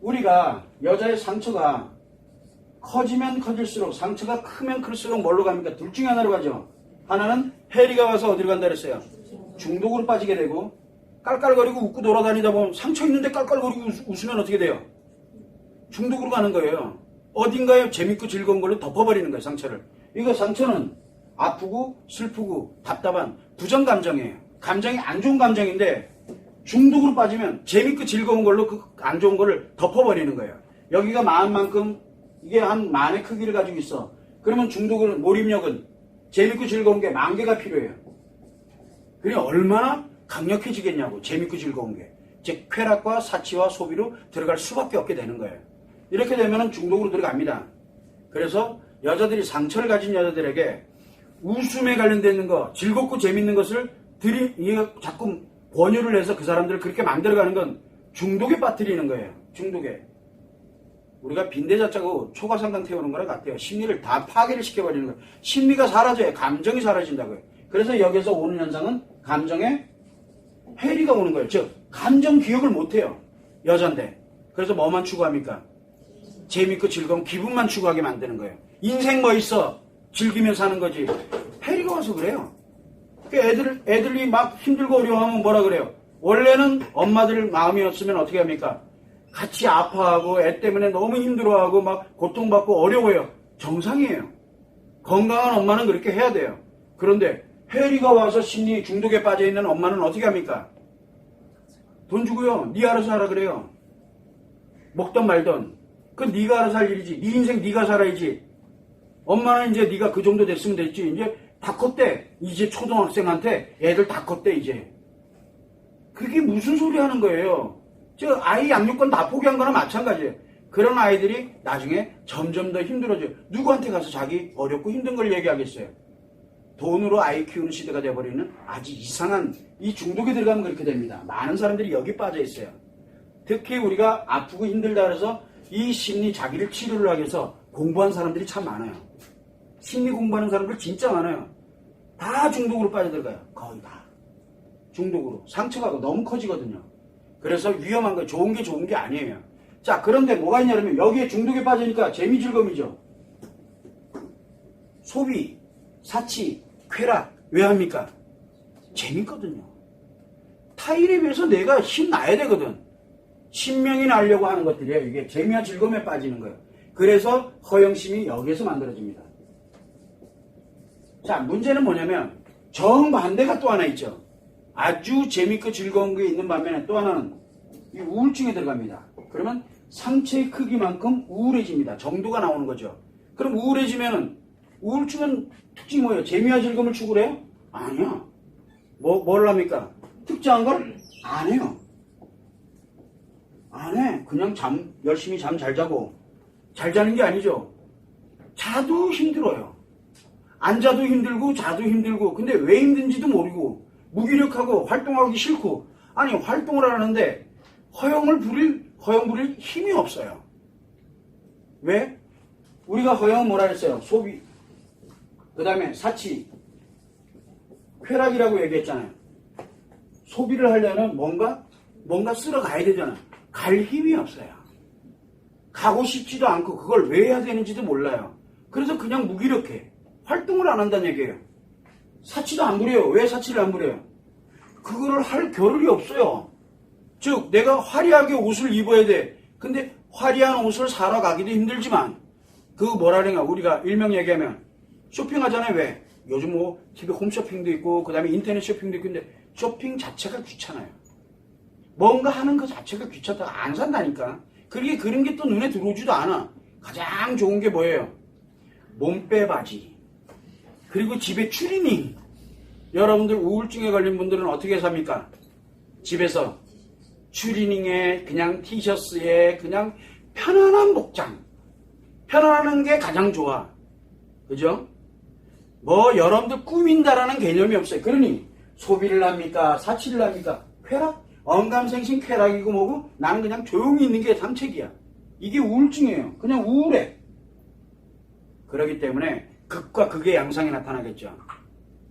우리가 여자의 상처가 커지면 커질수록 상처가 크면 클수록 뭘로 갑니까? 둘 중에 하나로 가죠. 하나는 해리가 와서 어디로 간다 그랬어요? 중독으로 빠지게 되고 깔깔거리고 웃고 돌아다니다 보면 상처 있는데 깔깔거리고 웃으면 어떻게 돼요? 중독으로 가는 거예요. 어딘가에 재밌고 즐거운 걸로 덮어버리는 거예요. 상처를. 이거 상처는 아프고 슬프고 답답한 부정감정이에요. 감정이 안 좋은 감정인데 중독으로 빠지면 재밌고 즐거운 걸로 그 안 좋은 거를 덮어버리는 거예요. 여기가 마음만큼 이게 한 만의 크기를 가지고 있어. 그러면 중독을 몰입력은 재밌고 즐거운 게 10,000개가 필요해요. 그게 얼마나 강력해지겠냐고. 재밌고 즐거운 게. 즉 쾌락과 사치와 소비로 들어갈 수밖에 없게 되는 거예요. 이렇게 되면 중독으로 들어갑니다. 그래서 여자들이 상처를 가진 여자들에게 웃음에 관련되는 거, 즐겁고 재밌는 것을 자꾸 권유를 해서 그 사람들을 그렇게 만들어가는 건 중독에 빠뜨리는 거예요. 중독에. 우리가 빈대자 짜고 초과상당 태우는 거랑 같아요. 심리를 다 파괴를 시켜버리는 거예요. 심리가 사라져요. 감정이 사라진다고요. 그래서 여기서 오는 현상은 감정에 해리가 오는 거예요. 즉 감정 기억을 못해요. 여잔데. 그래서 뭐만 추구합니까? 재밌고 즐거운 기분만 추구하게 만드는 거예요. 인생 뭐 있어? 즐기며 사는 거지. 해리가 와서 그래요. 애들이 막 힘들고 어려워하면 뭐라 그래요? 원래는 엄마들 마음이었으면 어떻게 합니까? 같이 아파하고 애 때문에 너무 힘들어하고 막 고통받고 어려워요. 정상이에요. 건강한 엄마는 그렇게 해야 돼요. 그런데 해리가 와서 심리 중독에 빠져있는 엄마는 어떻게 합니까? 돈 주고요. 네 알아서 하라 그래요. 먹던 말던. 그건 네가 알아서 할 일이지. 네 인생 네가 살아야지. 엄마는 이제 네가 그 정도 됐으면 됐지. 이제 다 컸대. 이제 초등학생한테 애들 다 컸대 이제. 그게 무슨 소리 하는 거예요. 저 아이 양육권 다 포기한 거나 마찬가지예요. 그런 아이들이 나중에 점점 더 힘들어져요. 누구한테 가서 자기 어렵고 힘든 걸 얘기하겠어요. 돈으로 아이 키우는 시대가 돼버리는 아주 이상한 이 중독에 들어가면 그렇게 됩니다. 많은 사람들이 여기 빠져 있어요. 특히 우리가 아프고 힘들다 그래서 이 심리 자기를 치료를 하기 위해서 공부한 사람들이 참 많아요. 심리 공부하는 사람들 진짜 많아요. 다 중독으로 빠져들어가요. 거의 다. 중독으로. 상처가 너무 커지거든요. 그래서 위험한 거예요. 좋은 게 아니에요. 자, 그런데 뭐가 있냐면 여기에 중독에 빠지니까 재미 즐거움이죠. 소비, 사치, 쾌락. 왜 합니까? 재밌거든요. 타인에 비해서 내가 힘나야 되거든. 신명이 나려고 하는 것들이에요. 이게 재미와 즐거움에 빠지는 거예요. 그래서 허영심이 여기에서 만들어집니다. 자, 문제는 뭐냐면 정반대가 또 하나 있죠. 아주 재밌고 즐거운 게 있는 반면에 또 하나는 이 우울증에 들어갑니다. 그러면 상처의 크기만큼 우울해집니다. 정도가 나오는 거죠. 그럼 우울해지면은 우울증은 특징이 뭐예요? 재미와 즐거움을 추구를 해요? 아니야. 뭘 합니까? 특정한 걸 안 해요. 안 해. 그냥 열심히 잠 잘 자고. 잘 자는 게 아니죠. 자도 힘들어요. 안 자도 힘들고 자도 힘들고. 근데 왜 힘든지도 모르고 무기력하고 활동하기 싫고. 아니 활동을 하는데 허영 부릴 힘이 없어요. 왜? 우리가 허영은 뭐라 그랬어요? 소비, 그 다음에 사치, 쾌락이라고 얘기했잖아요. 소비를 하려면 뭔가 쓸어 가야 되잖아요. 갈 힘이 없어요. 가고 싶지도 않고 그걸 왜 해야 되는지도 몰라요. 그래서 그냥 무기력해. 활동을 안 한다는 얘기예요. 사치도 안 부려요. 왜 사치를 안 부려요? 그거를 할 겨를이 없어요. 즉 내가 화려하게 옷을 입어야 돼. 근데 화려한 옷을 사러 가기도 힘들지만 그거 뭐라는가 우리가 일명 얘기하면 쇼핑하잖아요. 왜? 요즘 뭐 TV 홈쇼핑도 있고 그 다음에 인터넷 쇼핑도 있고 근데 쇼핑 자체가 귀찮아요. 뭔가 하는 거 자체가 귀찮다가 안 산다니까. 그게 그런 게 또 눈에 들어오지도 않아. 가장 좋은 게 뭐예요? 몸빼 바지. 그리고 집에 추리닝. 여러분들 우울증에 걸린 분들은 어떻게 삽니까? 집에서 추리닝에 그냥 티셔츠에 그냥 편안한 복장. 편안한 게 가장 좋아. 그죠? 뭐 여러분들 꾸민다라는 개념이 없어요. 그러니 소비를 합니까? 사치를 합니까? 쾌락? 언감생심 쾌락이고 뭐고 나는 그냥 조용히 있는 게 상책이야. 이게 우울증이에요. 그냥 우울해. 그렇기 때문에 극과 극의 양상이 나타나겠죠.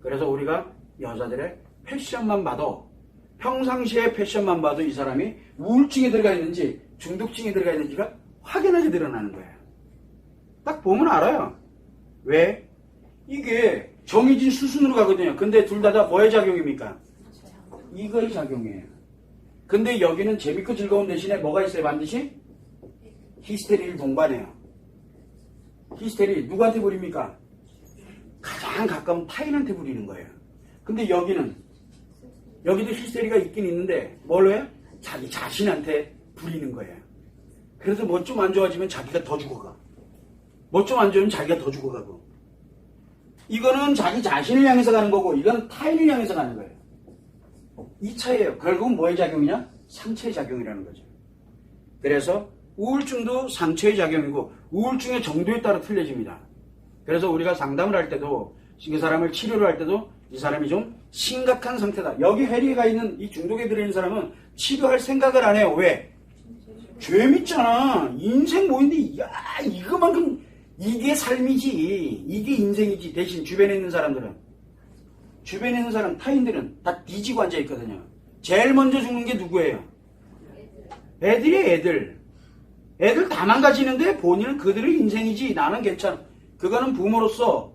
그래서 우리가 여자들의 패션만 봐도 평상시에 패션만 봐도 이 사람이 우울증에 들어가 있는지 중독증이 들어가 있는지가 확연하게 드러나는 거예요. 딱 보면 알아요. 왜? 이게 정해진 수순으로 가거든요. 근데 둘 다 뭐의 작용입니까? 이거의 작용이에요. 근데 여기는 재밌고 즐거운 대신에 뭐가 있어요? 반드시? 히스테리를 동반해요. 히스테리 누구한테 부립니까? 가장 가까운 타인한테 부리는 거예요. 근데 여기도 히스테리가 있긴 있는데 뭘로 해요? 자기 자신한테 부리는 거예요. 그래서 뭐 좀 안 좋아지면 자기가 더 죽어가. 뭐 좀 안 좋으면 자기가 더 죽어가고. 이거는 자기 자신을 향해서 가는 거고 이거는 타인을 향해서 가는 거예요. 이 차이예요. 결국은 뭐의 작용이냐? 상처의 작용이라는 거죠. 그래서 우울증도 상처의 작용이고 우울증의 정도에 따라 틀려집니다. 그래서 우리가 상담을 할 때도 이 사람을 치료를 할 때도 이 사람이 좀 심각한 상태다. 여기 회리가 있는 이 중독에 들어있는 사람은 치료할 생각을 안 해요. 왜? 죄 믿잖아. 인생 뭐인데 야 이거만큼 이게 삶이지. 이게 인생이지. 대신 주변에 있는 사람들은 주변에 있는 사람 타인들은 다 뒤지고 앉아있거든요. 제일 먼저 죽는 게 누구예요? 애들이에요. 애들 다 망가지는데 본인은 그들의 인생이지. 나는 괜찮아. 그거는 부모로서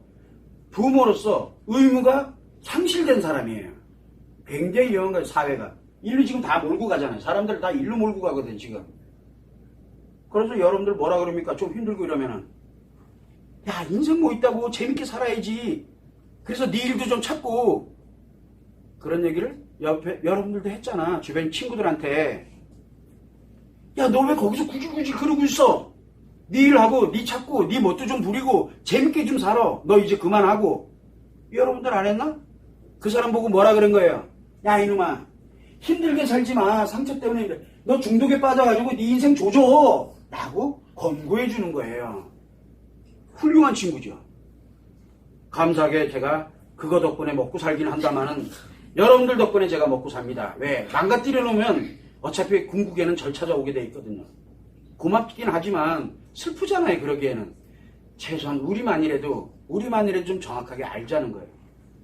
의무가 상실된 사람이에요. 굉장히 위험한 거예요. 사회가. 일로 지금 다 몰고 가잖아요. 사람들 다 일로 몰고 가거든 지금. 그래서 여러분들 뭐라 그럽니까? 좀 힘들고 이러면은 야 인생 뭐 있다고 재밌게 살아야지. 그래서 네 일도 좀 찾고 그런 얘기를 옆에 여러분들도 했잖아. 주변 친구들한테 야 너 왜 거기서 굳이 그러고 있어? 네 일하고 네 찾고 네 멋도 좀 부리고 재밌게 좀 살아. 너 이제 그만하고. 여러분들 안 했나? 그 사람 보고 뭐라 그런 거예요? 야 이놈아 힘들게 살지 마. 상처 때문에 너 중독에 빠져가지고 네 인생 조져 라고 권고해 주는 거예요. 훌륭한 친구죠. 감사하게 제가 그거 덕분에 먹고 살긴 한다마는 여러분들 덕분에 제가 먹고 삽니다. 왜? 망가뜨려 놓으면 어차피 궁극에는 절차가 오게 돼 있거든요. 고맙긴 하지만 슬프잖아요. 그러기에는 최소한 우리만이라도 좀 정확하게 알자는 거예요.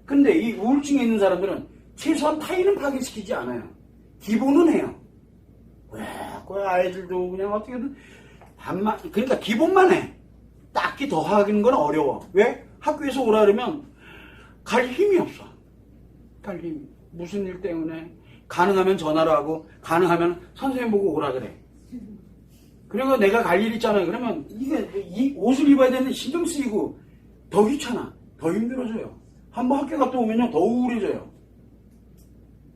근데 이 우울증에 있는 사람들은 최소한 타인은 파괴시키지 않아요. 기본은 해요. 왜? 그 아이들도 그냥 어떻게든 그러니까 기본만 해. 딱히 더 하는 건 어려워. 왜? 학교에서 오라 그러면 갈 힘이 없어. 갈 힘이. 무슨 일 때문에 가능하면 전화로 하고 가능하면 선생님 보고 오라 그래. 그리고 내가 갈 일 있잖아요. 그러면 이 옷을 입어야 되는데 신경 쓰이고 더 귀찮아. 더 힘들어져요. 한번 학교 갔다 오면요 더 우울해져요.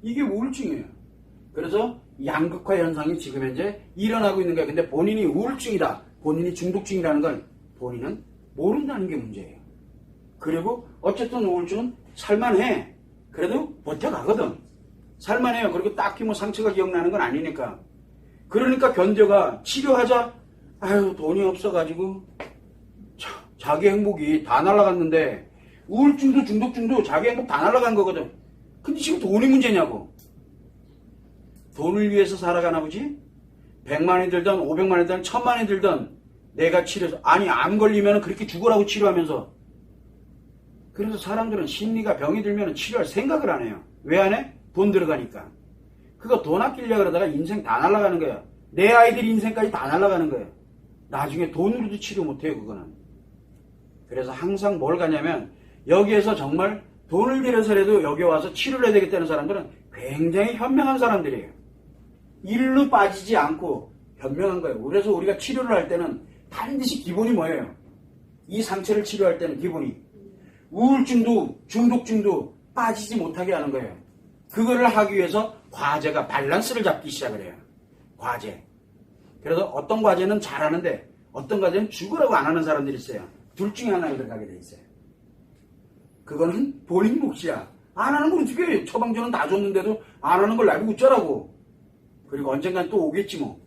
이게 우울증이에요. 그래서 양극화 현상이 지금 현재 일어나고 있는 거예요. 근데 본인이 우울증이다. 본인이 중독증이라는 걸 본인은 모른다는 게 문제예요. 그리고 어쨌든 우울증은 살만해. 그래도 버텨가거든. 살만해요. 그리고 딱히 뭐 상처가 기억나는 건 아니니까. 그러니까 견뎌가. 치료하자. 아유 돈이 없어가지고 자기 행복이 다 날아갔는데 우울증도 중독증도 자기 행복 다 날아간 거거든. 근데 지금 돈이 문제냐고. 돈을 위해서 살아가나 보지? 100만이 들든 500만이 들든 1000만이 들든 내가 치료해서 아니 암 걸리면 그렇게 죽으라고 치료하면서. 그래서 사람들은 심리가 병이 들면 치료할 생각을 안 해요. 왜 안 해? 돈 들어가니까. 그거 돈 아끼려고 그러다가 인생 다 날아가는 거야. 내 아이들 인생까지 다 날아가는 거예요. 나중에 돈으로도 치료 못해요. 그거는. 그래서 항상 뭘 가냐면 여기에서 정말 돈을 들여서라도 여기 와서 치료를 해야 되겠다는 사람들은 굉장히 현명한 사람들이에요. 일로 빠지지 않고 현명한 거예요. 그래서 우리가 치료를 할 때는 반드시 기본이 뭐예요? 이 상처를 치료할 때는 기본이 우울증도 중독증도 빠지지 못하게 하는 거예요. 그거를 하기 위해서 과제가 밸런스를 잡기 시작을 해요. 과제. 그래서 어떤 과제는 잘하는데 어떤 과제는 죽으라고 안 하는 사람들이 있어요. 둘 중에 하나를 들어가게 돼 있어요. 그거는 본인 몫이야. 안 하는 걸 어떻게 해. 처방전은 다 줬는데도 안 하는 걸 나보고 어쩌라고. 그리고 언젠간 또 오겠지 뭐.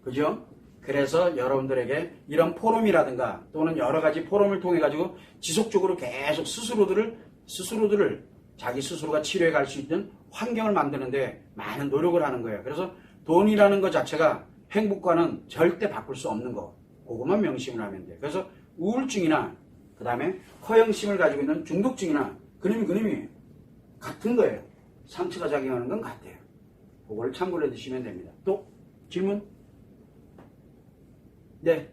그죠? 그래서 여러분들에게 이런 포럼이라든가 또는 여러 가지 포럼을 통해 가지고 지속적으로 계속 스스로들을 자기 스스로가 치료해 갈 수 있는 환경을 만드는데 많은 노력을 하는 거예요. 그래서 돈이라는 것 자체가 행복과는 절대 바꿀 수 없는 거. 그것만 명심을 하면 돼요. 그래서 우울증이나 그 다음에 허영심을 가지고 있는 중독증이나 그놈이 같은 거예요. 상처가 작용하는 건 같아요. 그걸 참고를 해두시면 됩니다. 또 질문? 네.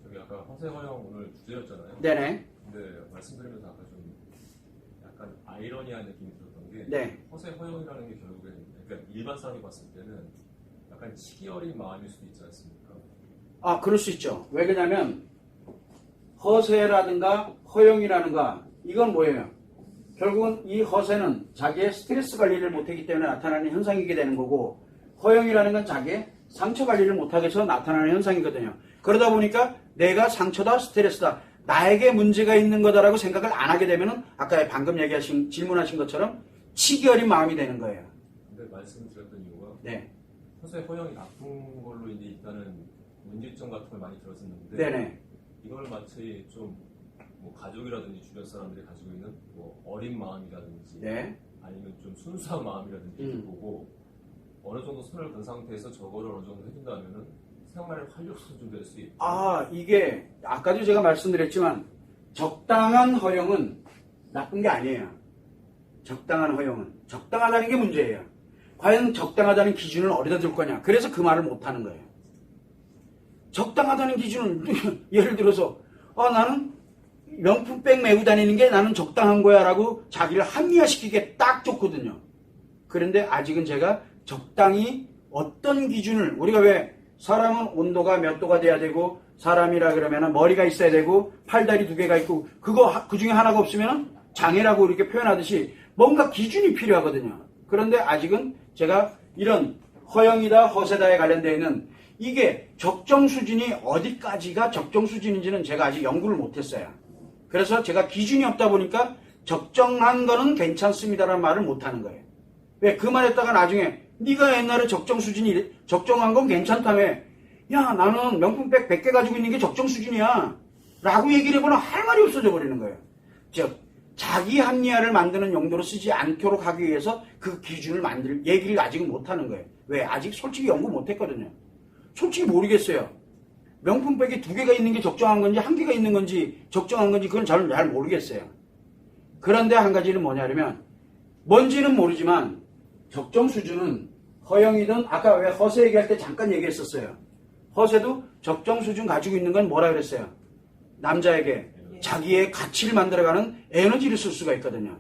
저기 아까 허세 허용 오늘 주제였잖아요. 네네. 근데 말씀드리면서 아까 좀 약간 아이러니한 느낌이 들었던 게 네. 허세 허용이라는 게 결국엔 그러니까 일반 사람이 봤을 때는 약간 시기 어린 마음일 수도 있지 않습니까? 아, 그럴 수 있죠. 왜 그러냐면 허세라든가 허용이라는가 이건 뭐예요? 결국은 이 허세는 자기의 스트레스 관리를 못하기 때문에 나타나는 현상이게 되는 거고, 허용이라는 건 자기의 상처 관리를 못하게 해서 나타나는 현상이거든요. 그러다 보니까 내가 상처다, 스트레스다, 나에게 문제가 있는 거다라고 생각을 안 하게 되면은 아까 방금 얘기하신 질문하신 것처럼 치기 어린 마음이 되는 거예요. 근데 말씀을 드렸던 이유가 네. 허세 허용이 나쁜 걸로 이제 있다는 문제점 같은 걸 많이 들었었는데 네네. 이걸 마치 좀 뭐 가족이라든지 주변 사람들이 가지고 있는 뭐 어린 마음이라든지 네. 아니면 좀 순수한 마음이라든지 이렇게 보고 어느 정도 선을 건 상태에서 저거를 어느 정도 해준다면은 생활의 활력소 좀 될 수 있고. 아, 이게 아까도 제가 말씀드렸지만 적당한 허용은 나쁜 게 아니에요. 적당한 허용은 적당하다는 게 문제예요. 과연 적당하다는 기준을 어디다 둘 거냐. 그래서 그 말을 못하는 거예요. 적당하다는 기준은 예를 들어서 나는 명품백 메고 다니는 게 나는 적당한 거야 라고 자기를 합리화시키기에 딱 좋거든요. 그런데 아직은 제가 적당히 어떤 기준을, 우리가 왜 사람은 온도가 몇 도가 돼야 되고 사람이라 그러면 머리가 있어야 되고 팔다리 두 개가 있고 그거 그 중에 하나가 없으면 장애라고 이렇게 표현하듯이 뭔가 기준이 필요하거든요. 그런데 아직은 제가 이런 허영이다 허세다에 관련되어 있는 이게 적정 수준이 어디까지가 적정 수준인지는 제가 아직 연구를 못했어요. 그래서 제가 기준이 없다 보니까 적정한 거는 괜찮습니다라는 말을 못하는 거예요. 왜 그 말했다가 나중에 네가 옛날에 적정 수준이 적정한 건 괜찮다며, 야 나는 명품백 100개 가지고 있는 게 적정 수준이야 라고 얘기를 해보면 할 말이 없어져 버리는 거예요. 즉 자기 합리화를 만드는 용도로 쓰지 않도록 하기 위해서 그 기준을 만들 얘기를 아직은 못하는 거예요. 왜? 아직 솔직히 연구 못했거든요. 솔직히 모르겠어요. 명품백이 2개가 있는 게 적정한 건지 1개가 있는 건지 적정한 건지 그건 잘 모르겠어요. 그런데 한 가지는 뭐냐면 뭔지는 모르지만 적정 수준은 허영이든 아까 왜 허세 얘기할 때 잠깐 얘기했었어요. 허세도 적정 수준 가지고 있는 건 뭐라 그랬어요? 남자에게 자기의 가치를 만들어가는 에너지를 쓸 수가 있거든요.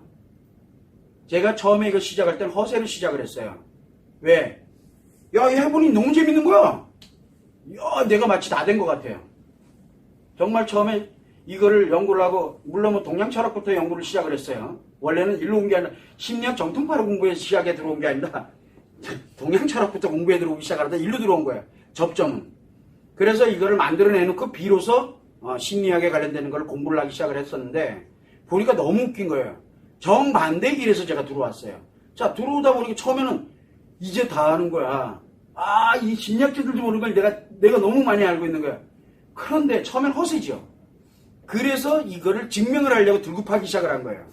제가 처음에 이거 시작할 때는 허세를 시작을 했어요. 왜? 야, 이 해보니 너무 재밌는 거야. 야, 내가 마치 다 된 것 같아요. 정말 처음에 이거를 연구를 하고, 물론 뭐 동양철학부터 연구를 시작을 했어요. 원래는 일로 온 게 아니라 심리학 정통파를 공부해서 시작에 들어온 게 아니라 동양철학부터 공부해 들어오기 시작하다 일로 들어온 거예요. 접점은. 그래서 이거를 만들어내놓고 비로소 심리학에 관련되는 걸 공부를 하기 시작을 했었는데 보니까 너무 웃긴 거예요. 정반대 길에서 제가 들어왔어요. 자, 들어오다 보니까 처음에는 이제 다 아는 거야. 아, 이 심리학자들도 모르는 걸 내가 너무 많이 알고 있는 거야. 그런데 처음엔 허세죠. 그래서 이거를 증명을 하려고 들고 파기 시작을 한 거예요.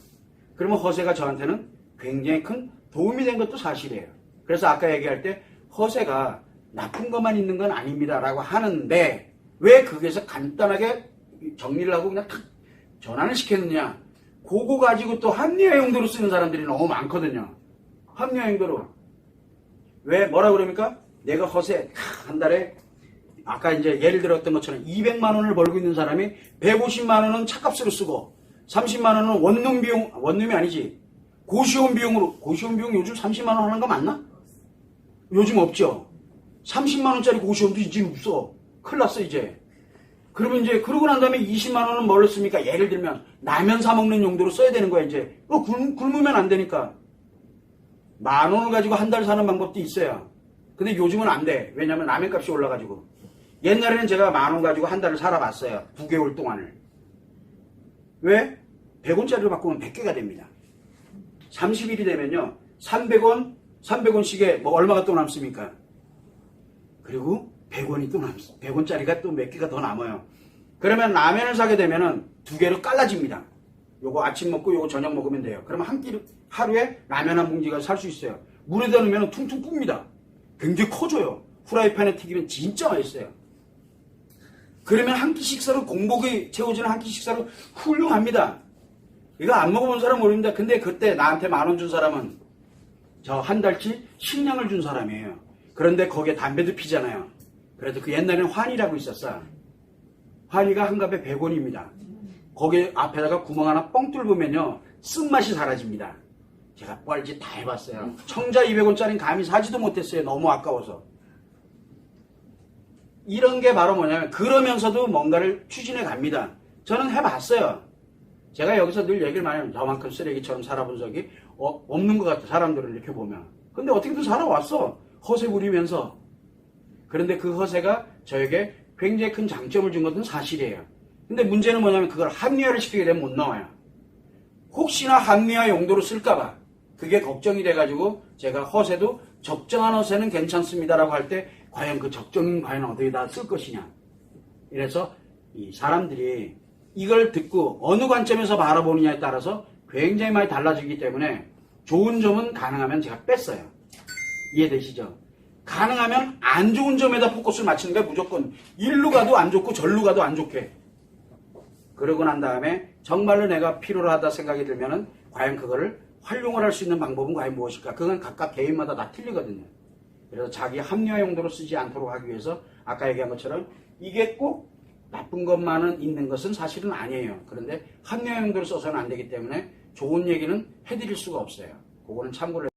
그러면 허세가 저한테는 굉장히 큰 도움이 된 것도 사실이에요. 그래서 아까 얘기할 때 허세가 나쁜 것만 있는 건 아닙니다 라고 하는데 왜 거기에서 간단하게 정리를 하고 그냥 탁 전환을 시켰느냐. 그거 가지고 또 합리화 용도로 쓰는 사람들이 너무 많거든요. 합리화 용도로. 왜 뭐라 그럽니까? 내가 허세 한 달에 아까 이제 예를 들었던 것처럼 200만 원을 벌고 있는 사람이 150만 원은 차값으로 쓰고 30만 원은 원룸 비용, 원룸이 아니지. 고시원 비용으로, 고시원 비용 요즘 30만 원 하는 거 맞나? 요즘 없죠. 30만 원짜리 고시원도 이제 없어. 큰일 났어 이제. 그러면 이제 그러고 난 다음에 20만 원은 뭘로 씁니까? 예를 들면 라면 사 먹는 용도로 써야 되는 거야 이제. 굶으면 안 되니까. 10,000원을 가지고 한 달 사는 방법도 있어요. 근데 요즘은 안 돼. 왜냐면 라면값이 올라가지고. 옛날에는 제가 10,000원 가지고 한 달을 살아봤어요. 9개월 동안을. 왜? 100원짜리로 바꾸면 100개가 됩니다. 30일이 되면요. 300원, 300원씩에 뭐 얼마가 또 남습니까? 그리고 100원이 또 남습니다. 100원짜리가 또 몇 개가 더 남아요. 그러면 라면을 사게 되면은 2개로 깔라집니다. 요거 아침 먹고 요거 저녁 먹으면 돼요. 그러면 한 끼, 하루에 라면 한 봉지가 살 수 있어요. 물에다 넣으면 퉁퉁 뿝니다. 굉장히 커져요. 후라이팬에 튀기면 진짜 맛있어요. 그러면 한 끼 식사로 공복이 채워지는 한 끼 식사로 훌륭합니다. 이거 안 먹어본 사람 모릅니다. 근데 그때 나한테 10,000원 준 사람은 저 한 달치 식량을 준 사람이에요. 그런데 거기에 담배도 피잖아요. 그래도 그 옛날에는 환희라고 있었어. 환희가 한 값에 100원입니다. 거기 앞에다가 구멍 하나 뻥 뚫으면요 쓴맛이 사라집니다. 제가 뻘짓 다 해봤어요. 청자 200원짜리는 감히 사지도 못했어요. 너무 아까워서. 이런 게 바로 뭐냐면 그러면서도 뭔가를 추진해 갑니다. 저는 해봤어요. 제가 여기서 늘 얘기를 많이 하면 저만큼 쓰레기처럼 살아본 적이 없는 것 같아. 사람들을 이렇게 보면. 근데 어떻게든 살아왔어. 허세 부리면서. 그런데 그 허세가 저에게 굉장히 큰 장점을 준 것은 사실이에요. 근데 문제는 뭐냐면 그걸 합리화를 시키게 되면 못 나와요. 혹시나 합리화 용도로 쓸까봐 그게 걱정이 돼가지고 제가 허세도 적정한 허세는 괜찮습니다라고 할 때 과연 그 적정인 과연 어디에다 쓸 것이냐. 이래서 이 사람들이 이걸 듣고 어느 관점에서 바라보느냐에 따라서 굉장히 많이 달라지기 때문에 좋은 점은 가능하면 제가 뺐어요. 이해되시죠? 가능하면 안 좋은 점에다 포커스를 맞추는 게 무조건 일로 가도 안 좋고 절로 가도 안 좋게. 그러고 난 다음에 정말로 내가 필요로 하다 생각이 들면은 과연 그거를 활용을 할 수 있는 방법은 과연 무엇일까? 그건 각각 개인마다 다 틀리거든요. 그래서 자기 합리화 용도로 쓰지 않도록 하기 위해서 아까 얘기한 것처럼 이게 꼭 나쁜 것만은 있는 것은 사실은 아니에요. 그런데 합리화 용도로 써서는 안 되기 때문에 좋은 얘기는 해드릴 수가 없어요. 그거는 참고를